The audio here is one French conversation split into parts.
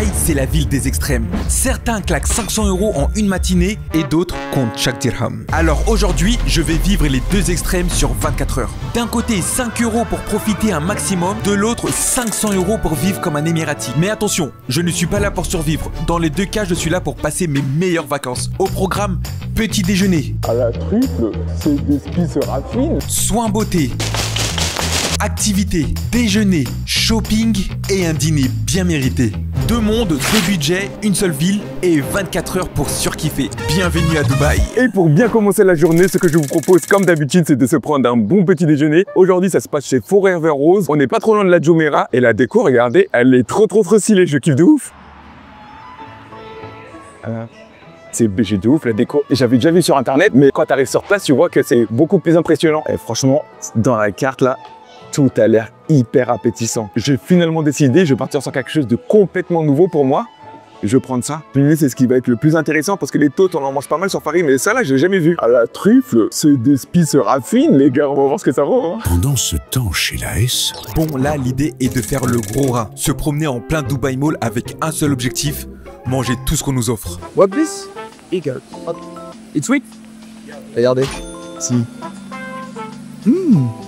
Dubaï, c'est la ville des extrêmes. Certains claquent 500 € en une matinée et d'autres comptent chaque dirham. Alors aujourd'hui, je vais vivre les deux extrêmes sur 24 heures. D'un côté, 5 € pour profiter un maximum, de l'autre, 500 € pour vivre comme un émirati. Mais attention, je ne suis pas là pour survivre. Dans les deux cas, je suis là pour passer mes meilleures vacances. Au programme, petit déjeuner. À la truffe, c'est des skis se raffinent. Soins beauté. Activité, déjeuner, shopping et un dîner bien mérité. Deux mondes, deux budgets, une seule ville et 24 heures pour surkiffer. Bienvenue à Dubaï. Et pour bien commencer la journée, ce que je vous propose, comme d'habitude, c'est de se prendre un bon petit déjeuner. Aujourd'hui, ça se passe chez Forever Rose. On n'est pas trop loin de la Jumeirah. Et la déco, regardez, elle est trop stylée. Je kiffe de ouf. C'est BG de ouf, la déco. J'avais déjà vu sur internet, mais quand tu arrives sur place, tu vois que c'est beaucoup plus impressionnant. Et franchement, dans la carte là, tout a l'air hyper appétissant. J'ai finalement décidé, je vais partir sur quelque chose de complètement nouveau pour moi. Je vais prendre ça. C'est ce qui va être le plus intéressant parce que les tôtes, on en mange pas mal sur Paris, mais ça là, je l'ai jamais vu. À la truffe, c'est des spices se raffinent, les gars, on va voir ce que ça vaut. Hein. Pendant ce temps chez la S. Bon, là, l'idée est de faire le gros rat. Se promener en plein Dubai Mall avec un seul objectif, manger tout ce qu'on nous offre. What this? Eagle. It's sweet. Regardez. Si.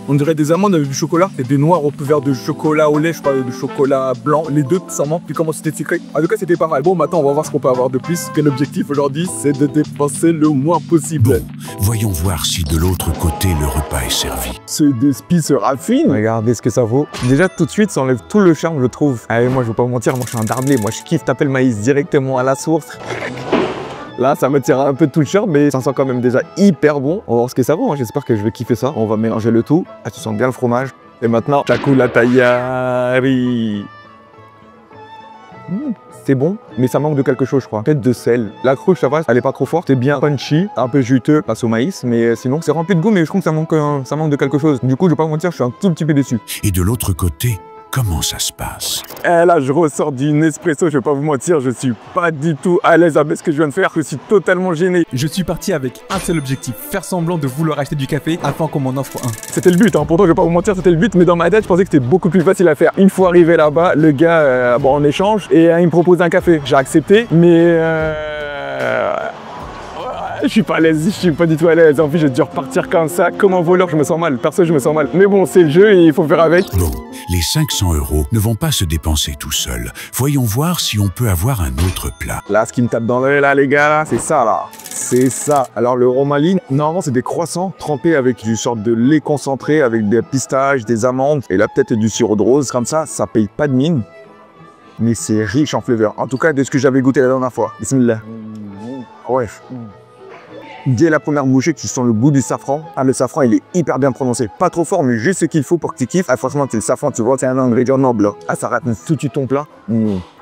On dirait des amandes avec du chocolat et des noix au verre de chocolat au lait, je crois, de chocolat blanc, les deux ensemble, puis comment c'était sucré. En tout cas, c'était pas mal. Bon, maintenant, on va voir ce qu'on peut avoir de plus. Quel objectif aujourd'hui, c'est de dépenser le moins possible. Bon, voyons voir si de l'autre côté le repas est servi. C'est des spices se raffinent. Regardez ce que ça vaut. Déjà, tout de suite, ça enlève tout le charme, je trouve. Allez, moi, je vais pas vous mentir, moi, je suis un darblé. Moi, je kiffe taper le maïs directement à la source. Là, ça me tire un peu de tout le charme, mais ça sent quand même déjà hyper bon. On va voir ce que ça vaut, hein. J'espère que je vais kiffer ça. On va mélanger le tout. Ah, tu sens bien le fromage. Et maintenant, Chakula Tayari. C'est bon, mais ça manque de quelque chose, je crois. Peut-être de sel. La cruche, ça va, elle est pas trop forte. C'est bien punchy, un peu juteux, passe au maïs, mais sinon, c'est rempli de goût, mais je trouve que ça manque de quelque chose. Du coup, je vais pas vous mentir, je suis un tout petit peu déçu. Et de l'autre côté, comment ça se passe? Et là, je ressors d'une espresso, je vais pas vous mentir, je suis pas du tout à l'aise avec ce que je viens de faire. Je suis totalement gêné. Je suis parti avec un seul objectif, faire semblant de vouloir acheter du café afin qu'on m'en offre un. C'était le but, hein. Pourtant je vais pas vous mentir, c'était le but, mais dans ma tête, je pensais que c'était beaucoup plus facile à faire. Une fois arrivé là-bas, le gars, bon, en échange, et il me propose un café. J'ai accepté, mais je suis pas à l'aise, je suis pas du tout à l'aise. En plus, j'ai dû repartir comme ça, comme un voleur, je me sens mal. Perso, je me sens mal. Mais bon, c'est le jeu et il faut faire avec. Bon, les 500 € ne vont pas se dépenser tout seuls. Voyons voir si on peut avoir un autre plat. Là, ce qui me tape dans l'œil, là, les gars, là, c'est ça, là. C'est ça. Alors, le romaline, normalement, c'est des croissants trempés avec du sorte de lait concentré, avec des pistaches, des amandes, et là, peut-être du sirop de rose. Comme ça paye pas de mine. Mais c'est riche en flavor. En tout cas, de ce que j'avais goûté la dernière fois. Bismillah. Ouais. Dès la première bouchée, tu sens le goût du safran. Ah, le safran, il est hyper bien prononcé. Pas trop fort, mais juste ce qu'il faut pour que tu kiffes. Ah, franchement, c'est le safran, tu vois, c'est un ingrédient noble. Ah, ça rate tout de suite ton plat.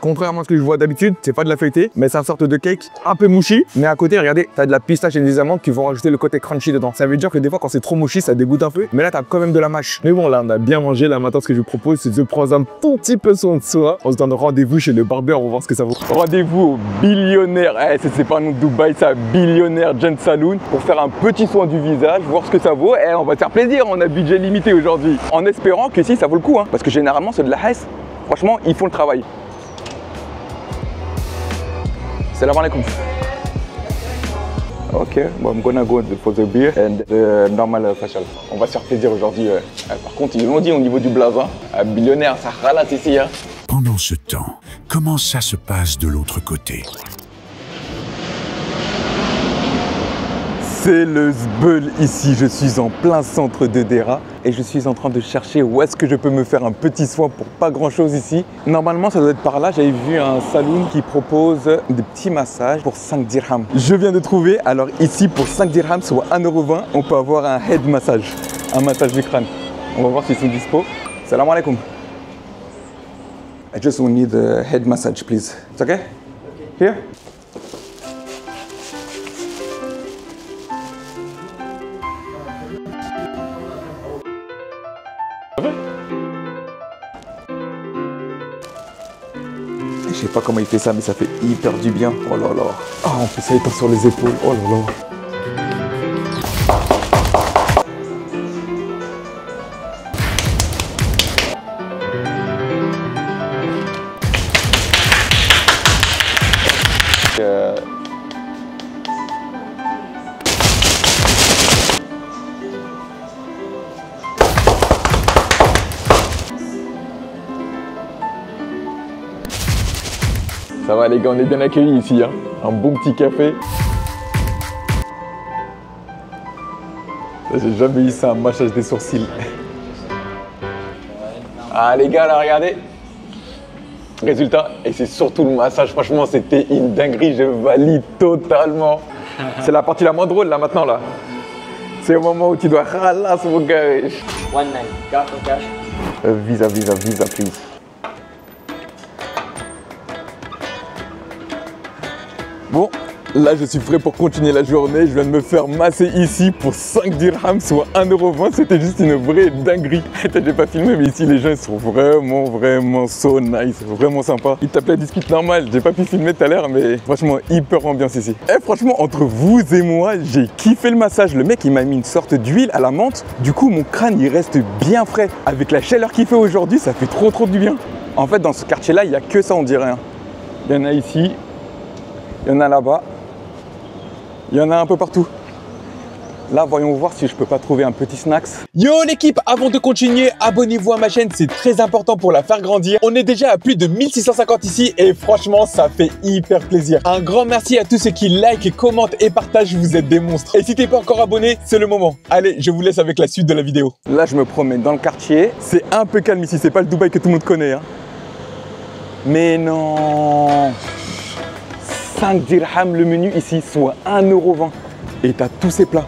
Contrairement à ce que je vois d'habitude, c'est pas de la feuilletée, mais c'est une sorte de cake un peu mouchi. Mais à côté, regardez, t'as de la pistache et des amandes qui vont rajouter le côté crunchy dedans. Ça veut dire que des fois, quand c'est trop mouchi, ça dégoûte un peu. Mais là, t'as quand même de la mâche. Mais bon, là, on a bien mangé. Là, maintenant, ce que je vous propose, c'est de prendre un tout petit peu soin de soi. On se donne rendez-vous chez le barbeur, on va voir ce que ça vaut. Rendez-vous au billionnaire. C'est pas nous de Dubaï, ça, billionnaire Gent Saloon, pour faire un petit soin du visage, voir ce que ça vaut. Et on va te faire plaisir, on a budget limité aujourd'hui. En espérant que si, ça vaut le coup, hein. Parce que généralement, ceux de la Hesse, franchement, ils font le travail. Salam alaikum. Ok, bon, I'm gonna go for the beer and the normal facial. On va se faire plaisir aujourd'hui. Par contre, ils l'ont dit au niveau du blaze, hein. Billionnaire, ça ralate ici. Hein. Pendant ce temps, comment ça se passe de l'autre côté? C'est le zbeul ici, je suis en plein centre de Dera et je suis en train de chercher où est-ce que je peux me faire un petit soin pour pas grand chose ici. Normalement ça doit être par là, j'avais vu un saloon qui propose des petits massages pour 5 dirhams. Je viens de trouver, alors ici pour 5 dirhams, soit 1,20 €, on peut avoir un head massage, un massage du crâne. On va voir s'ils sont dispo. Salam alaikum. I just need a head massage please. It's okay? Here? Je sais pas comment il fait ça, mais ça fait hyper du bien. Oh là là. Oh, on fait ça étant sur les épaules. Oh là là. Ça va les gars, on est bien accueillis ici, hein. Un bon petit café. J'ai jamais eu ça, un massage des sourcils. Ah les gars, là, regardez. Résultat, et c'est surtout le massage, franchement, c'était une dinguerie, je valide totalement. C'est la partie la moins drôle, là, maintenant, là. C'est au moment où tu dois ralasser mon gars. One nine, card or cash? Visa, please. Bon, là je suis prêt pour continuer la journée. Je viens de me faire masser ici pour 5 dirhams, soit 1,20 €. C'était juste une vraie dinguerie. J'ai pas filmé, mais ici les gens ils sont vraiment so nice, vraiment sympa. Ils tapent la discute normale. J'ai pas pu filmer tout à l'heure, mais franchement, hyper ambiance ici. Et franchement, entre vous et moi, j'ai kiffé le massage. Le mec il m'a mis une sorte d'huile à la menthe. Du coup, mon crâne il reste bien frais. Avec la chaleur qu'il fait aujourd'hui, ça fait trop du bien. En fait, dans ce quartier-là, il n'y a que ça, on dirait. Hein. Il y en a ici. Il y en a là-bas, il y en a un peu partout. Là, voyons voir si je peux pas trouver un petit snacks. Yo l'équipe, avant de continuer, abonnez-vous à ma chaîne, c'est très important pour la faire grandir. On est déjà à plus de 1650 ici et franchement, ça fait hyper plaisir. Un grand merci à tous ceux qui like, commentent et partagent, vous êtes des monstres. Et si t'es pas encore abonné, c'est le moment. Allez, je vous laisse avec la suite de la vidéo. Là, je me promène dans le quartier. C'est un peu calme ici, c'est pas le Dubaï que tout le monde connaît. Hein. Mais non, 5 dirhams le menu ici, soit 1,20 €. Et tu as tous ces plats.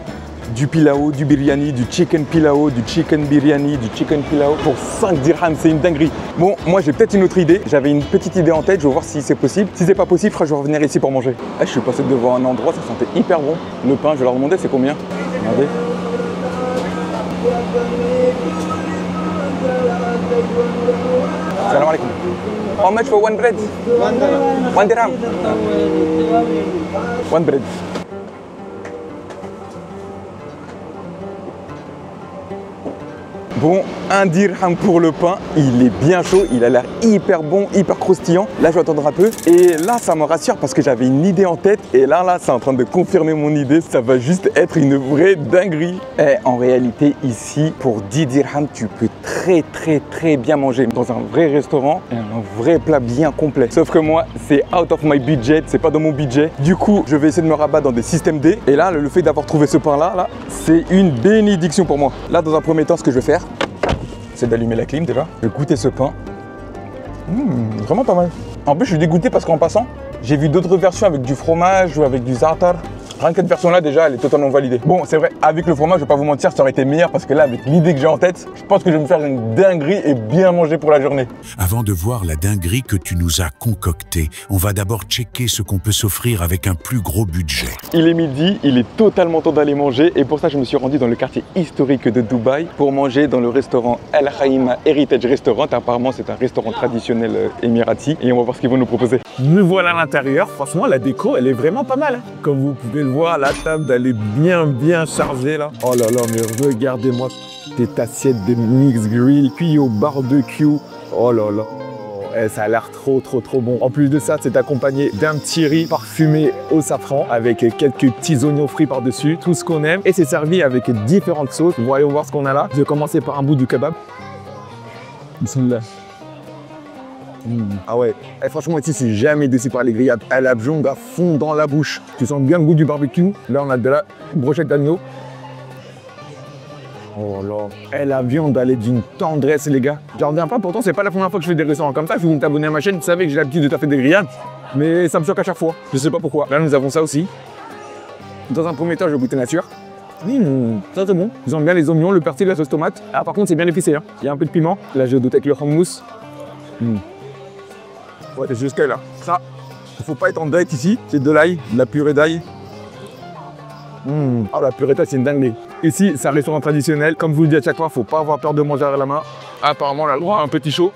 Du pilao, du biryani, du chicken pilao, du chicken biryani, du chicken pilao pour 5 dirhams, c'est une dinguerie. Bon, moi j'ai peut-être une autre idée. J'avais une petite idée en tête, je vais voir si c'est possible. Si c'est pas possible, je vais revenir ici pour manger. Ah, je suis passé devant un endroit, ça sentait hyper bon. Le pain, je vais leur demander c'est combien. Regardez. Salam alaikum. How much for one bread? One dirham. One bread. Bon, 1 dirham pour le pain, il est bien chaud, il a l'air hyper bon, hyper croustillant. Là, je vais attendre un peu. Et là, ça me rassure parce que j'avais une idée en tête. Et là, c'est en train de confirmer mon idée. Ça va juste être une vraie dinguerie. Et en réalité, ici, pour 10 dirhams, tu peux très bien manger dans un vrai restaurant et un vrai plat bien complet. Sauf que moi, c'est out of my budget, c'est pas dans mon budget. Du coup, je vais essayer de me rabattre dans des systèmes D. Et là, le fait d'avoir trouvé ce pain-là, c'est une bénédiction pour moi. Là, dans un premier temps, ce que je vais faire, c'est d'allumer la clim déjà. Je vais goûter ce pain. Vraiment pas mal. En plus, je suis dégoûté parce qu'en passant, j'ai vu d'autres versions avec du fromage ou avec du za'atar. Rien que cette version-là, déjà, elle est totalement validée. Bon, c'est vrai, avec le fromage, je vais pas vous mentir, ça aurait été meilleur parce que là, avec l'idée que j'ai en tête, je pense que je vais me faire une dinguerie et bien manger pour la journée. Avant de voir la dinguerie que tu nous as concoctée, on va d'abord checker ce qu'on peut s'offrir avec un plus gros budget. Il est midi, il est totalement temps d'aller manger et pour ça, je me suis rendu dans le quartier historique de Dubaï pour manger dans le restaurant Al Khaima Heritage Restaurant. Apparemment, c'est un restaurant traditionnel émirati et on va voir ce qu'ils vont nous proposer. Nous voilà à l'intérieur. Franchement, la déco, elle est vraiment pas mal. Hein. Comme vous pouvez le voir, la table, elle est bien chargée là. Oh là là, mais regardez-moi cette assiette de mix grill, cuit au barbecue. Oh là là. Et ça a l'air trop bon. En plus de ça, c'est accompagné d'un petit riz parfumé au safran avec quelques petits oignons frits par-dessus, tout ce qu'on aime. Et c'est servi avec différentes sauces. Voyons voir ce qu'on a là. Je vais commencer par un bout du kebab. Bismillah. Ah ouais, et franchement ici c'est jamais déçu par les grillades. Elle a jaune à fond dans la bouche. Tu sens bien le goût du barbecue. Là on a de la brochette d'agneau. Oh là, et la viande elle est d'une tendresse les gars. J'en reviens pas, pourtant c'est pas la première fois que je fais des restaurants comme ça. Si vous t'abonnez à ma chaîne, vous savez que j'ai l'habitude de faire des grillades. Mais ça me choque à chaque fois, je sais pas pourquoi. Là nous avons ça aussi. Dans un premier temps je vais goûter nature. Ça c'est bon. Ils ont bien les oignons, le persil, la sauce tomate. Ah par contre c'est bien épicé, hein. Il y a un peu de piment. Là je goûte avec le hummus. Ouais, c'est jusqu'à là. Ça, il faut pas être en diète ici. C'est de l'ail, de la purée d'ail. Ah, la purée d'ail, c'est une dinguerie. Ici, c'est un restaurant traditionnel. Comme je vous le dis à chaque fois, faut pas avoir peur de manger à la main. Apparemment, on a le droit à un petit chaud.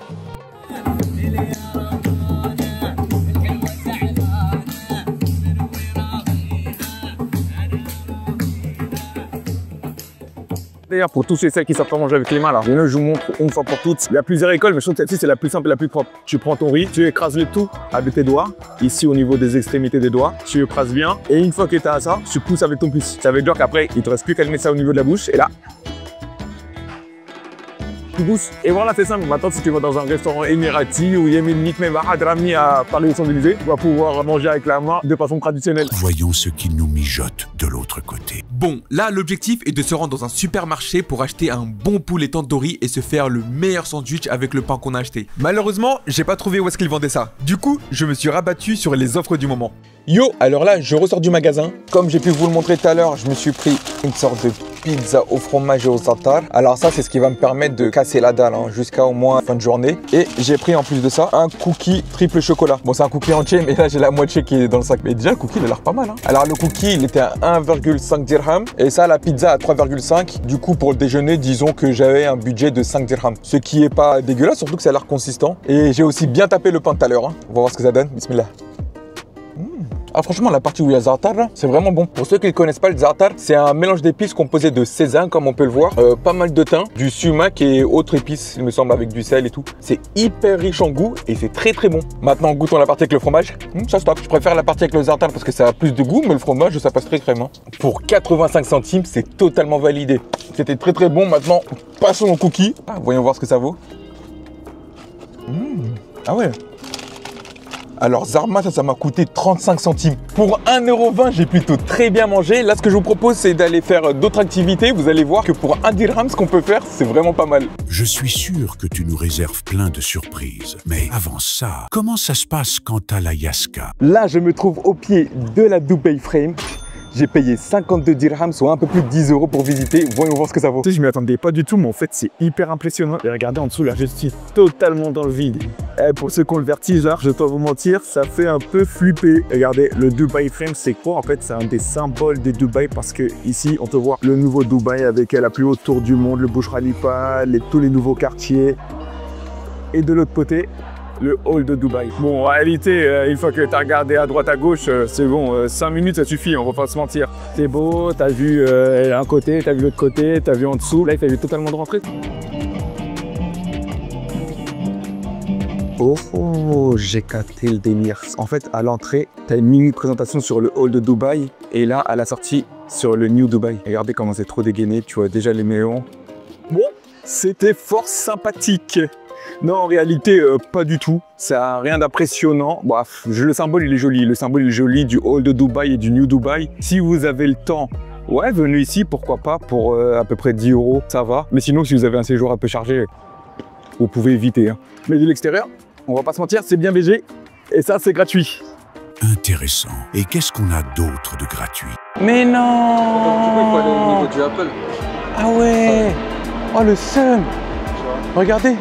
D'ailleurs, pour tous ceux qui savent pas manger avec les mains, là, je vous montre une fois pour toutes. Il y a plusieurs écoles, mais je trouve que celle-ci, c'est la plus simple et la plus propre. Tu prends ton riz, tu écrases le tout avec tes doigts, ici au niveau des extrémités des doigts. Tu écrases bien, et une fois que tu as ça, tu pousses avec ton pouce. Ça veut dire qu'après, il te reste plus qu'à mettre ça au niveau de la bouche, et là, tout douce. Et voilà, c'est simple. Maintenant, si tu vas dans un restaurant émirati ou yéménite, même à Hadrami, à Paris aux Champs-Élysées, tu vas pouvoir manger avec la main de façon traditionnelle. Voyons ce qui nous mijote de l'autre côté. Bon, là, l'objectif est de se rendre dans un supermarché pour acheter un bon poulet tandoori et se faire le meilleur sandwich avec le pain qu'on a acheté. Malheureusement, j'ai pas trouvé où est-ce qu'ils vendaient ça. Du coup, je me suis rabattu sur les offres du moment. Yo, alors là, je ressors du magasin. Comme j'ai pu vous le montrer tout à l'heure, je me suis pris une sorte de pizza au fromage et au za'atar. Alors ça, c'est ce qui va me permettre de casser la dalle jusqu'à au moins fin de journée. Et j'ai pris en plus de ça un cookie triple chocolat. Bon, c'est un cookie entier, mais là, j'ai la moitié qui est dans le sac. Mais déjà, le cookie, il a l'air pas mal. Alors le cookie, il était à 1,5 dirham. Et ça, la pizza à 3,5. Du coup, pour le déjeuner, disons que j'avais un budget de 5 dirhams. Ce qui est pas dégueulasse, surtout que ça a l'air consistant. Et j'ai aussi bien tapé le pain tout à l'heure. On va voir ce que ça donne. Bismillah. Ah franchement, la partie où il y a za'atar, c'est vraiment bon. Pour ceux qui ne connaissent pas, le za'atar, c'est un mélange d'épices composé de sésame, comme on peut le voir, pas mal de thym, du sumac et autres épices, il me semble, avec du sel et tout. C'est hyper riche en goût et c'est très très bon. Maintenant, goûtons la partie avec le fromage. Ça se tape. Je préfère la partie avec le za'atar parce que ça a plus de goût, mais le fromage, ça passe très crème. Pour 85 centimes, c'est totalement validé. C'était très très bon. Maintenant, passons au cookie. Voyons voir ce que ça vaut. Ah ouais. Alors Zarma, ça m'a coûté 35 centimes. Pour 1,20 €, j'ai plutôt très bien mangé. Là, ce que je vous propose, c'est d'aller faire d'autres activités. Vous allez voir que pour 1 dirham, ce qu'on peut faire, c'est vraiment pas mal. Je suis sûr que tu nous réserves plein de surprises. Mais avant ça, comment ça se passe quant à la Yaska? Là, je me trouve au pied de la Dubai Frame. J'ai payé 52 dirhams, soit un peu plus de 10 € pour visiter. Voyons voir ce que ça vaut. Tu sais, je m'y attendais pas du tout, mais en fait, c'est hyper impressionnant. Et regardez en dessous, là, je suis totalement dans le vide. Et pour ceux qui ont le vertige, là, je dois vous mentir, ça fait un peu flipper. Regardez, le Dubai Frame, c'est quoi? En fait, c'est un des symboles de Dubaï parce que ici, on te voit le nouveau Dubaï avec la plus haute tour du monde, le Burj Khalifa, tous les nouveaux quartiers. Et de l'autre côté, le hall de Dubaï. Bon, en réalité, une fois que tu as regardé à droite à gauche, c'est bon, 5 minutes ça suffit, on va pas se mentir. C'est beau, tu as vu un côté, tu as vu l'autre côté, tu as vu en dessous, là il fallait totalement de rentrer. Oh, j'ai capté le délire. En fait, à l'entrée, tu as une mini présentation sur le hall de Dubaï et là, à la sortie, sur le New Dubaï. Regardez comment c'est trop dégainé, tu vois déjà les méons. Bon, c'était fort sympathique. Non, en réalité, pas du tout. Ça n'a rien d'impressionnant. Bref, le symbole, il est joli. Le symbole, il est joli du hall de Dubaï et du New Dubaï. Si vous avez le temps, ouais, venez ici, pourquoi pas, pour à peu près 10 €, ça va. Mais sinon, si vous avez un séjour un peu chargé, vous pouvez éviter. Mais de l'extérieur, on va pas se mentir, c'est bien BG. Et ça, c'est gratuit. Intéressant. Et qu'est-ce qu'on a d'autre de gratuit? Mais non! Donc, du coup, il faut aller au niveau du Apple. Ah ouais! Oh, le seum! Regardez!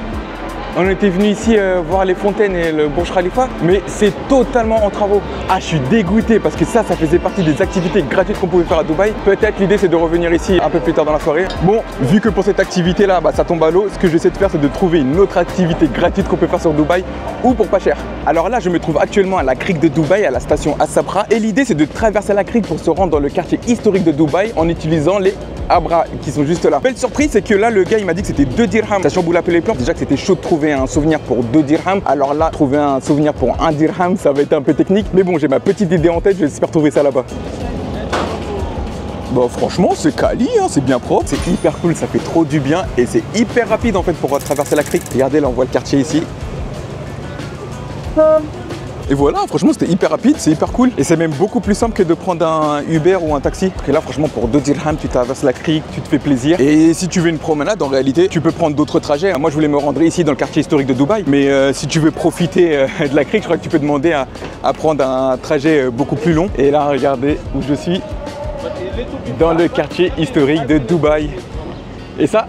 On était venu ici voir les fontaines et le Burj Khalifa, mais c'est totalement en travaux. Ah, je suis dégoûté parce que ça faisait partie des activités gratuites qu'on pouvait faire à Dubaï. Peut-être l'idée c'est de revenir ici un peu plus tard dans la soirée. Bon, vu que pour cette activité là, ça tombe à l'eau, ce que j'essaie de faire c'est de trouver une autre activité gratuite qu'on peut faire sur Dubaï ou pour pas cher. Alors là, je me trouve actuellement à la crique de Dubaï, à la station As-Sabra, et l'idée c'est de traverser la crique pour se rendre dans le quartier historique de Dubaï en utilisant les Abra qui sont juste là. Belle surprise, c'est que là le gars il m'a dit que c'était 2 dirhams. Ça chamboule un peu les plans. Déjà que c'était chaud de trouver un souvenir pour 2 dirhams. Alors là, trouver un souvenir pour 1 dirham, ça va être un peu technique. Mais bon, j'ai ma petite idée en tête, j'espère trouver ça là-bas. Bon, franchement, c'est quali, c'est bien propre, c'est hyper cool, ça fait trop du bien et c'est hyper rapide en fait pour traverser la crique. Regardez, là on voit le quartier ici. Et voilà, franchement c'était hyper rapide, c'est hyper cool. Et c'est même beaucoup plus simple que de prendre un Uber ou un taxi. Parce que là franchement pour 2 dirhams tu traverses la crique, tu te fais plaisir. Et si tu veux une promenade en réalité, tu peux prendre d'autres trajets. Moi je voulais me rendre ici dans le quartier historique de Dubaï. Mais si tu veux profiter de la crique, je crois que tu peux demander à prendre un trajet beaucoup plus long. Et là regardez où je suis, dans le quartier historique de Dubaï. Et ça,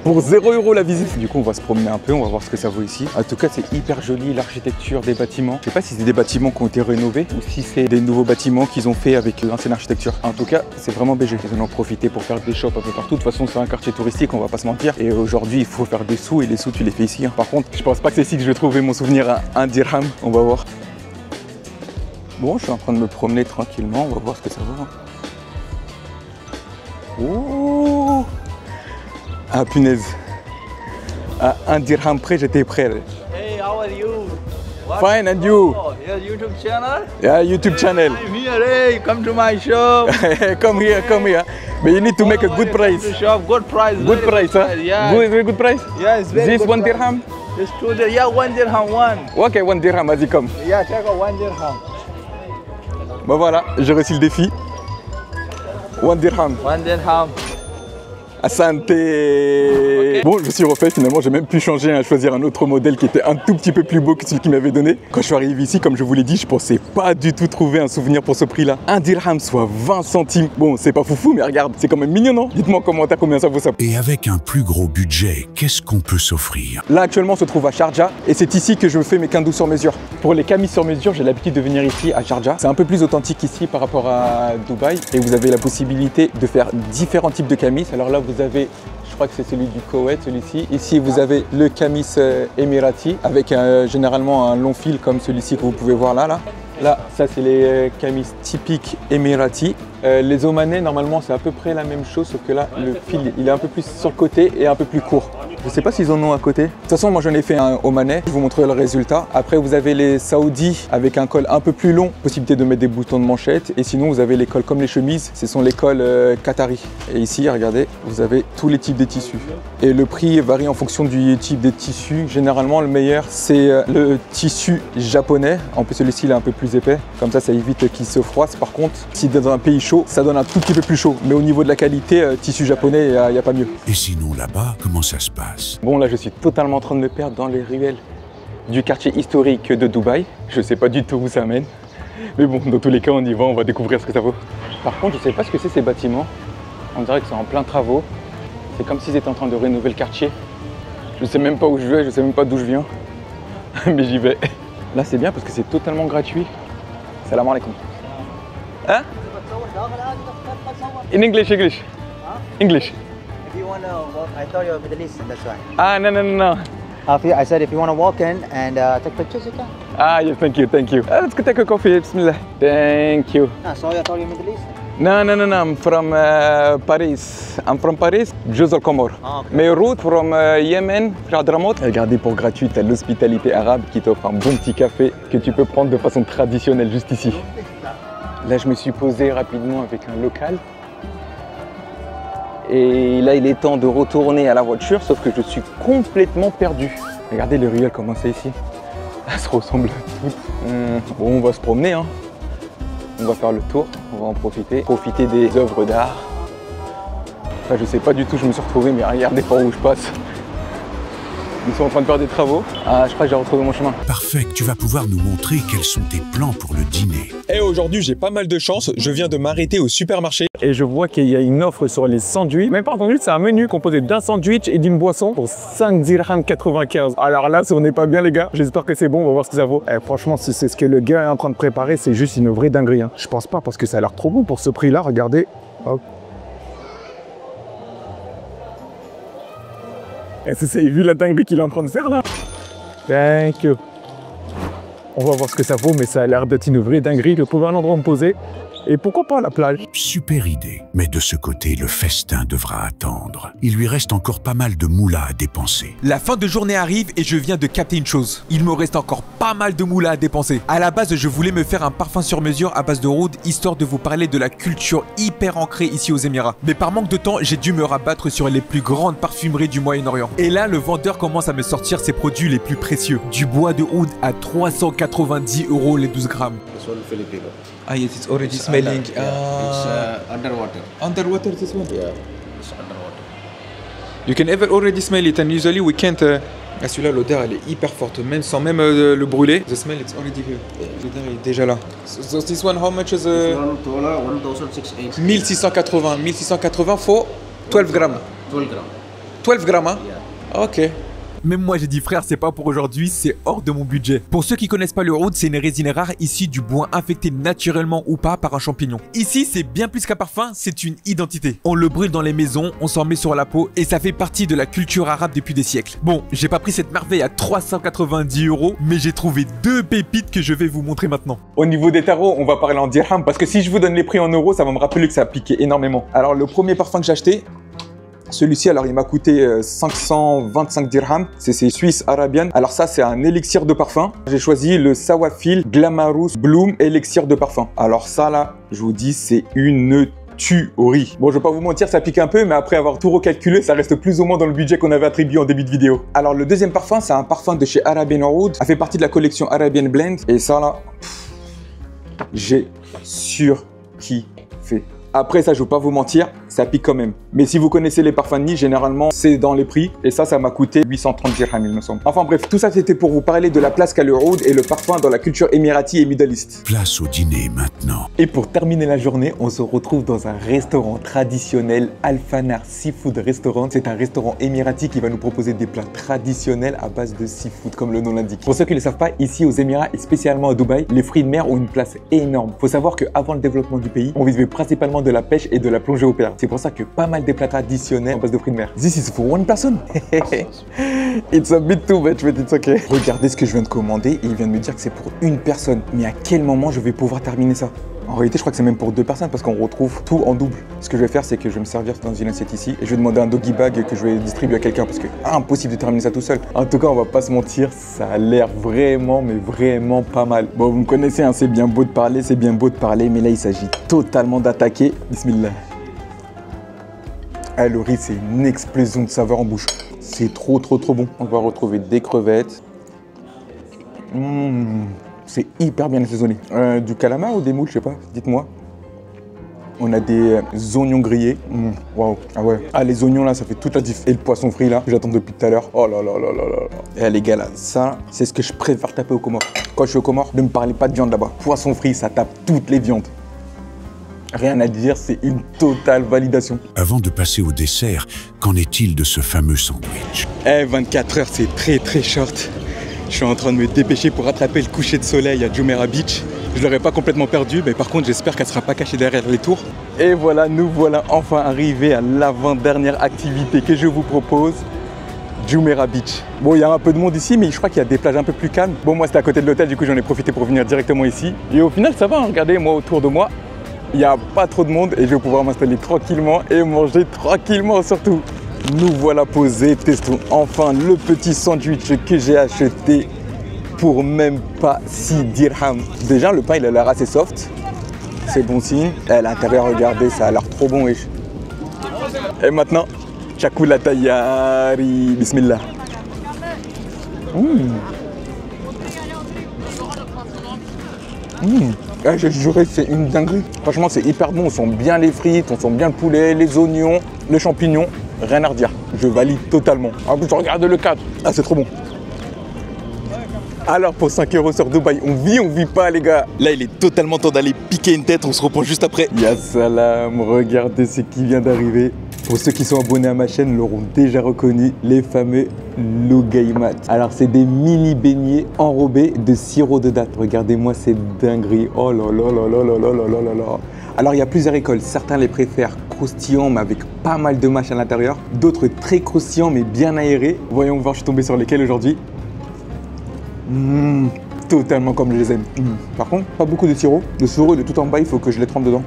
pour 0 € la visite. Du coup, on va se promener un peu, on va voir ce que ça vaut ici. En tout cas, c'est hyper joli, l'architecture des bâtiments. Je sais pas si c'est des bâtiments qui ont été rénovés ou si c'est des nouveaux bâtiments qu'ils ont fait avec l'ancienne architecture. En tout cas, c'est vraiment BG. Ils en ont profité pour faire des shops un peu partout. De toute façon, c'est un quartier touristique, on va pas se mentir. Et aujourd'hui, il faut faire des sous et les sous, tu les fais ici. Par contre, je pense pas que c'est ici que je vais trouver mon souvenir à 1 dirham. On va voir. Bon, je suis en train de me promener tranquillement, on va voir ce que ça vaut. Oh! Ah punaise, à 1 dirham près j'étais prêt. Hey, how are you? Fine, and you? Oh, Your YouTube channel? Yeah, YouTube channel. I'm here, hey, come to my shop. Come here, come here. But you need to make a good price. To shop, good price. Good price, huh? Yeah. Good, very good price. Yeah, it's very This good 1 price. dirham? It's 2 dirham. Yeah, 1 dirham, one. Ok, 1 dirham, vas-y, come. Yeah, check out 1 dirham. Bah voilà, j'ai réussi le défi. 1 dirham. 1 dirham. Asante. Bon, je me suis refait finalement, j'ai même pu changer, choisir un autre modèle qui était un tout petit peu plus beau que celui qu'il m'avait donné. Quand je suis arrivé ici, comme je vous l'ai dit, je pensais pas du tout trouver un souvenir pour ce prix-là. 1 dirham, soit 20 centimes. Bon, c'est pas foufou, mais regarde, c'est quand même mignon, non? Dites-moi en commentaire combien ça vaut ça. Et avec un plus gros budget, qu'est-ce qu'on peut s'offrir? Là, actuellement, on se trouve à Sharjah et c'est ici que je fais mes kandous sur mesure. Pour les camis sur mesure, j'ai l'habitude de venir ici à Sharjah. C'est un peu plus authentique ici par rapport à Dubaï et vous avez la possibilité de faire différents types de camis. Alors là, vous avez, je crois que c'est celui du Koweït, celui-ci. Ici, vous avez le camis émirati avec généralement un long fil comme celui-ci que vous pouvez voir là. Là, ça c'est les camis typiques émirati. Les omanais, normalement, c'est à peu près la même chose, sauf que là, le fil, il est un peu plus sur le côté et un peu plus court. Je ne sais pas s'ils en ont à côté. De toute façon, moi, j'en ai fait un omanais. Je vous montrerai le résultat. Après, vous avez les saoudis avec un col un peu plus long, possibilité de mettre des boutons de manchette. Et sinon, vous avez les cols comme les chemises. Ce sont les cols qatari. Et ici, regardez, vous avez tous les types de tissus. Et le prix varie en fonction du type des tissus. Généralement, le meilleur, c'est le tissu japonais. En plus, celui-ci, il est un peu plus épais. Comme ça évite qu'il se froisse. Par contre, si dans un pays chaud, ça donne un tout petit peu plus chaud. Mais au niveau de la qualité, tissu japonais, il n'y a pas mieux. Et sinon là-bas, comment ça se passe? Bon, là, je suis totalement en train de me perdre dans les ruelles du quartier historique de Dubaï. Je sais pas du tout où ça mène. Mais bon, dans tous les cas, on y va, on va découvrir ce que ça vaut. Par contre, je sais pas ce que c'est ces bâtiments. On dirait que c'est en plein travaux. C'est comme s'ils étaient en train de rénover le quartier. Je sais même pas où je vais, je sais même pas d'où je viens. Mais j'y vais. Là, c'est bien parce que c'est totalement gratuit. Salam alaikum. Hein? In English, English. English. If you want to walk, I thought you were Middle Eastern, that's why. Ah, no. I said if you want to walk in and take pictures, you can. Ah, yes, thank you. Let's go take a coffee, bismillah. Thank you. Sorry, I thought you were Middle Eastern. No, I'm from Paris. I'm from Paris, Juz al-Qamar. Ah, okay. Mais route from Yemen, Hadramaut. Regardez, pour gratuit, t'as l'hospitalité arabe qui t'offre un bon petit café que tu peux prendre de façon traditionnelle juste ici. Là, je me suis posé rapidement avec un local. Et là, il est temps de retourner à la voiture, sauf que je suis complètement perdu. Regardez les ruelles, comment c'est ici. Elles se ressemblent toutes. Bon, on va se promener, hein. On va faire le tour, on va en profiter. Profiter des œuvres d'art. Enfin, je sais pas du tout, je me suis retrouvé, mais regardez par où je passe. Ils sont en train de faire des travaux. Ah, je crois que j'ai retrouvé mon chemin. Parfait, tu vas pouvoir nous montrer quels sont tes plans pour le dîner. Et aujourd'hui, j'ai pas mal de chance. Je viens de m'arrêter au supermarché. Et je vois qu'il y a une offre sur les sandwichs. Même pas un sandwich, c'est un menu composé d'un sandwich et d'une boisson pour 5 dirhams 95. Alors là, si on n'est pas bien, les gars, j'espère que c'est bon, on va voir ce que ça vaut. Eh, franchement, si c'est ce que le gars est en train de préparer, c'est juste une vraie dinguerie. Hein. Je pense pas parce que ça a l'air trop bon pour ce prix-là. Regardez. Hop. Est-ce que vous avez vu la dinguerie qu'il est en train de faire là? Thank you. On va voir ce que ça vaut, mais ça a l'air d'être une vraie dinguerie. De trouver un endroit où me poser. Et pourquoi pas à la plage? Super idée. Mais de ce côté, le festin devra attendre. Il lui reste encore pas mal de moula à dépenser. La fin de journée arrive et je viens de capter une chose. Il me reste encore pas mal de moula à dépenser. À la base, je voulais me faire un parfum sur mesure à base de oud, histoire de vous parler de la culture hyper ancrée ici aux Émirats. Mais par manque de temps, j'ai dû me rabattre sur les plus grandes parfumeries du Moyen-Orient. Et là, le vendeur commence à me sortir ses produits les plus précieux. Du bois de oud à 390 € les 12 grammes. This one Filipino. Ah yes, it's already smelling. It's underwater. Underwater this one. Yeah, it's underwater. You can ever already smell it and usually we can't. Ah celui-là, l'odeur elle est hyper forte, même sans même le brûler. The smell it's already here. L'odeur est déjà là. So this one, how much is? This one Tola 1680. 1680 for 12 grammes. 12 grammes. 12 grammes, hein? Yeah. Ok. Même moi j'ai dit frère, c'est pas pour aujourd'hui, c'est hors de mon budget. Pour ceux qui connaissent pas le oud, c'est une résine rare issue du bois infecté naturellement ou pas par un champignon. Ici, c'est bien plus qu'un parfum, c'est une identité. On le brûle dans les maisons, on s'en met sur la peau et ça fait partie de la culture arabe depuis des siècles. Bon, j'ai pas pris cette merveille à 390 €, mais j'ai trouvé deux pépites que je vais vous montrer maintenant. Au niveau des tarots, on va parler en dirhams parce que si je vous donne les prix en euros, ça va me rappeler que ça a piqué énormément. Alors le premier parfum que j'ai acheté, Celui-ci, alors il m'a coûté 525 dirhams. C'est Suisse Arabian. Alors ça, c'est un élixir de parfum. J'ai choisi le Sawafil Glamorous Bloom élixir de parfum. Alors ça là, je vous dis, c'est une tuerie. Bon, je vais pas vous mentir, ça pique un peu, mais après avoir tout recalculé, ça reste plus ou moins dans le budget qu'on avait attribué en début de vidéo. Alors le deuxième parfum, c'est un parfum de chez Arabian Oud. Ça fait partie de la collection Arabian Blend. Et ça là, j'ai surkiffé. Après ça, je ne vais pas vous mentir, ça pique quand même. Mais si vous connaissez les parfums de Nice, généralement, c'est dans les prix. Et ça m'a coûté 830 dirhams, il me semble. Enfin bref, tout ça, c'était pour vous parler de la place qu'a le oud et le parfum dans la culture émirati et Middle East. Place au dîner maintenant. Et pour terminer la journée, on se retrouve dans un restaurant traditionnel, Al-Fanar Seafood Restaurant. C'est un restaurant émirati qui va nous proposer des plats traditionnels à base de seafood, comme le nom l'indique. Pour ceux qui ne le savent pas, ici aux Émirats et spécialement à Dubaï, les fruits de mer ont une place énorme. Il faut savoir qu'avant le développement du pays, on vivait principalement de la pêche et de la plongée au père. C'est pour ça que pas mal de plats traditionnels en base de fruits de mer. This is for one person. It's a bit too much, but it's okay. Regardez ce que je viens de commander et il vient de me dire que c'est pour une personne. Mais à quel moment je vais pouvoir terminer ça? En réalité, je crois que c'est même pour deux personnes parce qu'on retrouve tout en double. Ce que je vais faire, c'est que je vais me servir dans une assiette ici et je vais demander un doggy bag que je vais distribuer à quelqu'un parce que impossible de terminer ça tout seul. En tout cas, on va pas se mentir, ça a l'air vraiment, mais vraiment pas mal. Bon, vous me connaissez, hein, c'est bien beau de parler, mais là, il s'agit totalement d'attaquer. Bismillah. Ah, le riz, c'est une explosion de saveur en bouche. C'est trop bon. On va retrouver des crevettes. C'est hyper bien assaisonné. Du calamar ou des moules, je sais pas, dites-moi. On a des oignons grillés. Waouh. Ah ouais. Ah, les oignons là, ça fait toute la diff. Et le poisson frit là, que j'attends depuis tout à l'heure. Oh là là là là là. Et les gars là, ça, c'est ce que je préfère taper au Comores. Quand je suis au Comores, ne me parlez pas de viande là-bas. Poisson frit, ça tape toutes les viandes. Rien à dire, c'est une totale validation. Avant de passer au dessert, qu'en est-il de ce fameux sandwich? 24 heures, c'est très short. Je suis en train de me dépêcher pour rattraper le coucher de soleil à Jumeirah Beach. Je ne l'aurais pas complètement perdu, mais par contre, j'espère qu'elle ne sera pas cachée derrière les tours. Et voilà, nous voilà enfin arrivés à l'avant-dernière activité que je vous propose, Jumeirah Beach. Bon, il y a un peu de monde ici, mais je crois qu'il y a des plages un peu plus calmes. Bon, moi, c'était à côté de l'hôtel, du coup, j'en ai profité pour venir directement ici. Et au final, ça va, hein, regardez, moi, autour de moi, il n'y a pas trop de monde et je vais pouvoir m'installer tranquillement et manger tranquillement surtout. Nous voilà posés, testons enfin le petit sandwich que j'ai acheté pour même pas 6 dirhams. Déjà, le pain, il a l'air assez soft. C'est bon signe. Et à l'intérieur, regardez, ça a l'air trop bon. Et maintenant, Chakula Tayari. Bismillah. Je jurais, c'est une dinguerie. Franchement, c'est hyper bon. On sent bien les frites, on sent bien le poulet, les oignons, les champignons. Rien à redire. Je valide totalement. En plus, regardez le cadre. Ah, c'est trop bon. Alors, pour 5 € sur Dubaï, on vit pas, les gars. Là, il est totalement temps d'aller piquer une tête. On se reprend juste après. Ya salam, regardez ce qui vient d'arriver. Pour ceux qui sont abonnés à ma chaîne, l'auront déjà reconnu, les fameux Lugaimat. Alors, c'est des mini beignets enrobés de sirop de date. Regardez-moi cette dinguerie. Oh là là là là là là là là là. Alors, il y a plusieurs écoles. Certains les préfèrent croustillants, mais avec pas mal de mâche à l'intérieur. D'autres très croustillants, mais bien aérés. Voyons voir, je suis tombé sur lesquels aujourd'hui. Totalement comme je les aime. Par contre, pas beaucoup de sirop. Le sirop de tout en bas, il faut que je les trempe dedans.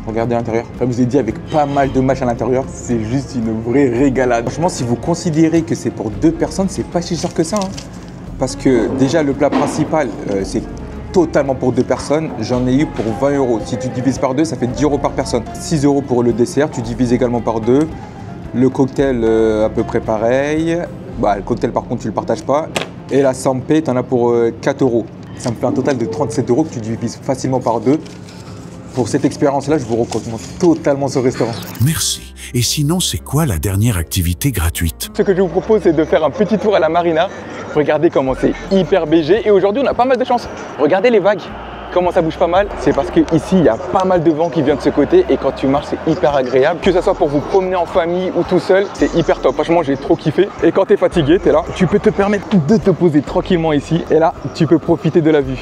Regardez à l'intérieur. Comme je vous ai dit, avec pas mal de mâche à l'intérieur, c'est juste une vraie régalade. Franchement, si vous considérez que c'est pour 2 personnes, c'est pas si cher que ça. Hein. Parce que déjà, le plat principal, c'est totalement pour 2 personnes. J'en ai eu pour 20 €. Si tu divises par 2, ça fait 10 € par personne. 6 € pour le dessert. Tu divises également par 2. Le cocktail, à peu près pareil. Bah, le cocktail, par contre, tu le partages pas. Et la sampé, tu en as pour 4 €. Ça me fait un total de 37 € que tu divises facilement par 2. Pour cette expérience-là, je vous recommande totalement ce restaurant. Merci. Et sinon, c'est quoi la dernière activité gratuite? Ce que je vous propose, c'est de faire un petit tour à la marina. Regardez comment c'est hyper BG. Et aujourd'hui, on a pas mal de chance. Regardez les vagues. Comment ça bouge pas mal? C'est parce qu'ici, il y a pas mal de vent qui vient de ce côté. Et quand tu marches, c'est hyper agréable. Que ce soit pour vous promener en famille ou tout seul, c'est hyper top. Franchement, j'ai trop kiffé. Et quand tu es fatigué, tu es là. Tu peux te permettre de te poser tranquillement ici. Et là, tu peux profiter de la vue.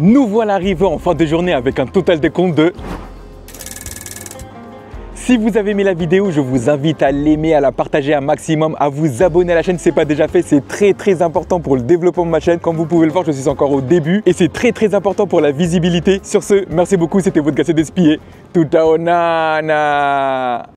Nous voilà arrivés en fin de journée avec un total de compte de Si vous avez aimé la vidéo, je vous invite à l'aimer, à la partager un maximum, à vous abonner à la chaîne si ce n'est pas déjà fait. C'est très important pour le développement de ma chaîne. Comme vous pouvez le voir, je suis encore au début et c'est très important pour la visibilité. Sur ce, merci beaucoup, c'était votre Gassé d'Espier. Tutaonana.